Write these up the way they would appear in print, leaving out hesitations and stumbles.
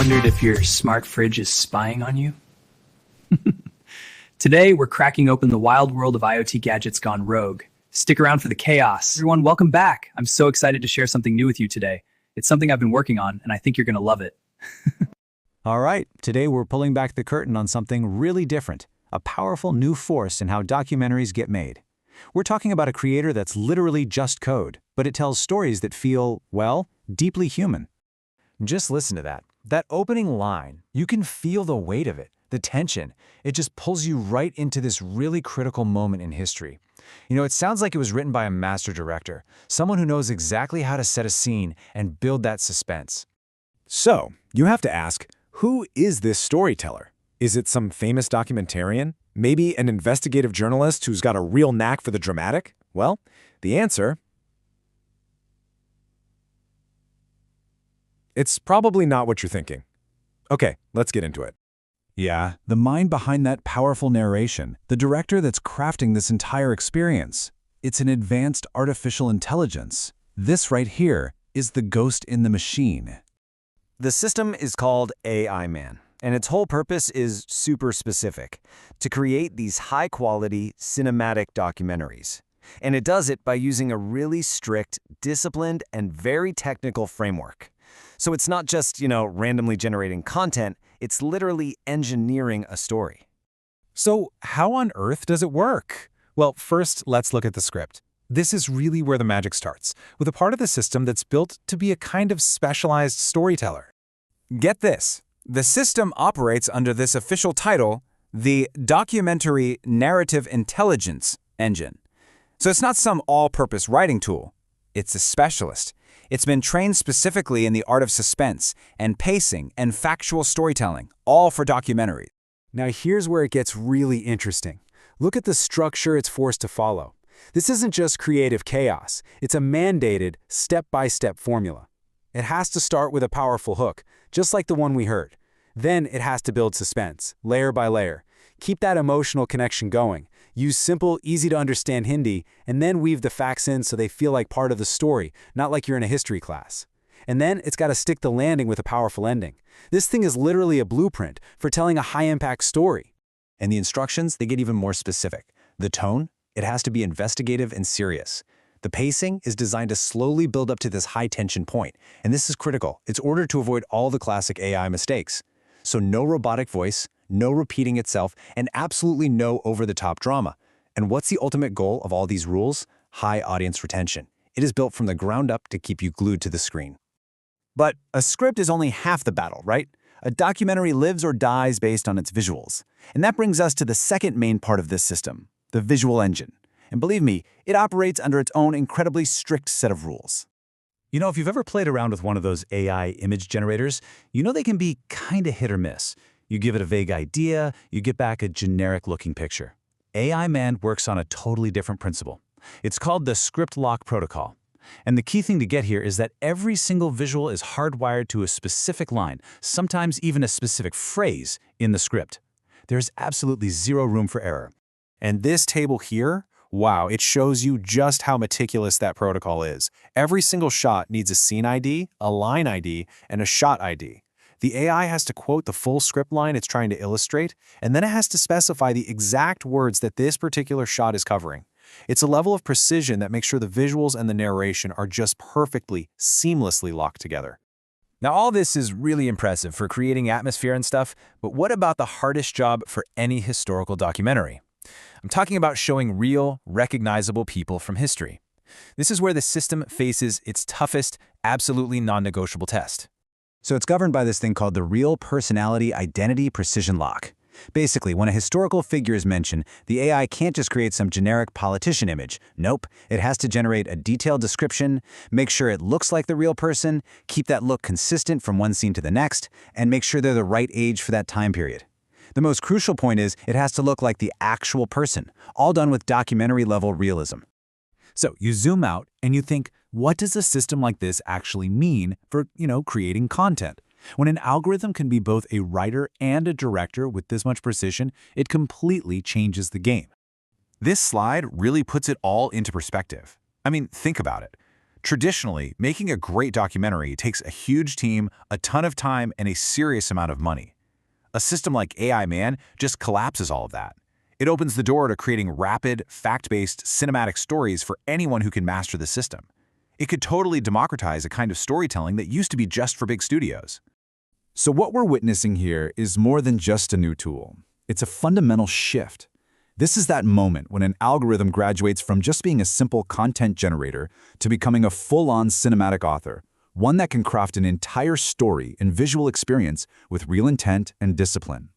wondered if your smart fridge is spying on you? Today, we're cracking open the wild world of IoT gadgets gone rogue. Stick around for the chaos. Everyone, welcome back. I'm so excited to share something new with you today. It's something I've been working on, and I think you're going to love it. All right, today we're pulling back the curtain on something really different, a powerful new force in how documentaries get made. We're talking about a creator that's literally just code, but it tells stories that feel, well, deeply human. Just listen to that. That opening line, you can feel the weight of it, the tension. It just pulls you right into this really critical moment in history. You know, it sounds like it was written by a master director, someone who knows exactly how to set a scene and build that suspense. So, you have to ask, who is this storyteller? Is it some famous documentarian? Maybe an investigative journalist who's got a real knack for the dramatic? Well, the answer... it's probably not what you're thinking. Okay, let's get into it. Yeah, the mind behind that powerful narration, the director that's crafting this entire experience. It's an advanced artificial intelligence. This right here is the ghost in the machine. The system is called AI Man, and its whole purpose is super specific, to create these high-quality cinematic documentaries. And it does it by using a really strict, disciplined, and very technical framework. So it's not just, randomly generating content, it's literally engineering a story. So, how on earth does it work? Well, first, let's look at the script. This is really where the magic starts, with a part of the system that's built to be a kind of specialized storyteller. Get this. The system operates under this official title, the Documentary Narrative Intelligence Engine. So it's not some all-purpose writing tool. It's a specialist. It's been trained specifically in the art of suspense and pacing and factual storytelling, all for documentaries. Now here's where it gets really interesting. Look at the structure it's forced to follow. This isn't just creative chaos. It's a mandated, step-by-step formula. It has to start with a powerful hook, just like the one we heard. Then it has to build suspense, layer by layer. Keep that emotional connection going. Use simple, easy-to-understand Hindi, and then weave the facts in so they feel like part of the story, not like you're in a history class. And then it's got to stick the landing with a powerful ending. This thing is literally a blueprint for telling a high-impact story. And the instructions, they get even more specific. The tone, it has to be investigative and serious. The pacing is designed to slowly build up to this high-tension point, and this is critical. It's ordered to avoid all the classic AI mistakes. So no robotic voice, no repeating itself, and absolutely no over-the-top drama. And what's the ultimate goal of all these rules? High audience retention. It is built from the ground up to keep you glued to the screen. But a script is only half the battle, right? A documentary lives or dies based on its visuals. And that brings us to the second main part of this system, the visual engine. And believe me, it operates under its own incredibly strict set of rules. You know, if you've ever played around with one of those AI image generators, you know they can be kinda hit or miss. You give it a vague idea, you get back a generic-looking picture. AI Man works on a totally different principle. It's called the script lock protocol. And the key thing to get here is that every single visual is hardwired to a specific line, sometimes even a specific phrase in the script. There's absolutely zero room for error. And this table here, wow, it shows you just how meticulous that protocol is. Every single shot needs a scene ID, a line ID, and a shot ID. The AI has to quote the full script line it's trying to illustrate, and then it has to specify the exact words that this particular shot is covering. It's a level of precision that makes sure the visuals and the narration are just perfectly, seamlessly locked together. Now, all this is really impressive for creating atmosphere and stuff, but what about the hardest job for any historical documentary? I'm talking about showing real, recognizable people from history. This is where the system faces its toughest, absolutely non-negotiable test. So it's governed by this thing called the Real Personality Identity Precision Lock. Basically, when a historical figure is mentioned, the AI can't just create some generic politician image. Nope, it has to generate a detailed description, make sure it looks like the real person, keep that look consistent from one scene to the next, and make sure they're the right age for that time period. The most crucial point is it has to look like the actual person, all done with documentary-level realism. So you zoom out and you think, what does a system like this actually mean for, creating content? When an algorithm can be both a writer and a director with this much precision, it completely changes the game. This slide really puts it all into perspective. I mean, think about it. Traditionally, making a great documentary takes a huge team, a ton of time, and a serious amount of money. A system like AI Man just collapses all of that. It opens the door to creating rapid, fact-based, cinematic stories for anyone who can master the system. It could totally democratize a kind of storytelling that used to be just for big studios. So what we're witnessing here is more than just a new tool. It's a fundamental shift. This is that moment when an algorithm graduates from just being a simple content generator to becoming a full-on cinematic author, one that can craft an entire story and visual experience with real intent and discipline.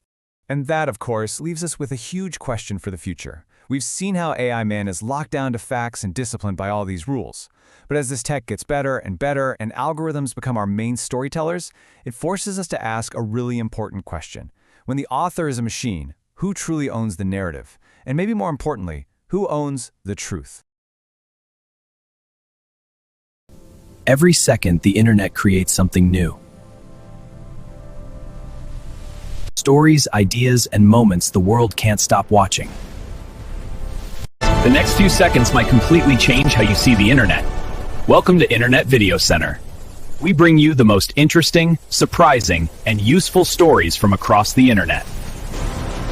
And that, of course, leaves us with a huge question for the future. We've seen how AI Man is locked down to facts and disciplined by all these rules. But as this tech gets better and algorithms become our main storytellers, it forces us to ask a really important question. When the author is a machine, who truly owns the narrative? And maybe more importantly, who owns the truth? Every second, the internet creates something new. Stories, ideas, and moments the world can't stop watching. The next few seconds might completely change how you see the internet. Welcome to Internet Video Center. We bring you the most interesting, surprising, and useful stories from across the internet.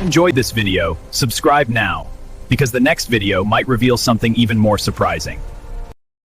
Enjoyed this video, subscribe now, because the next video might reveal something even more surprising.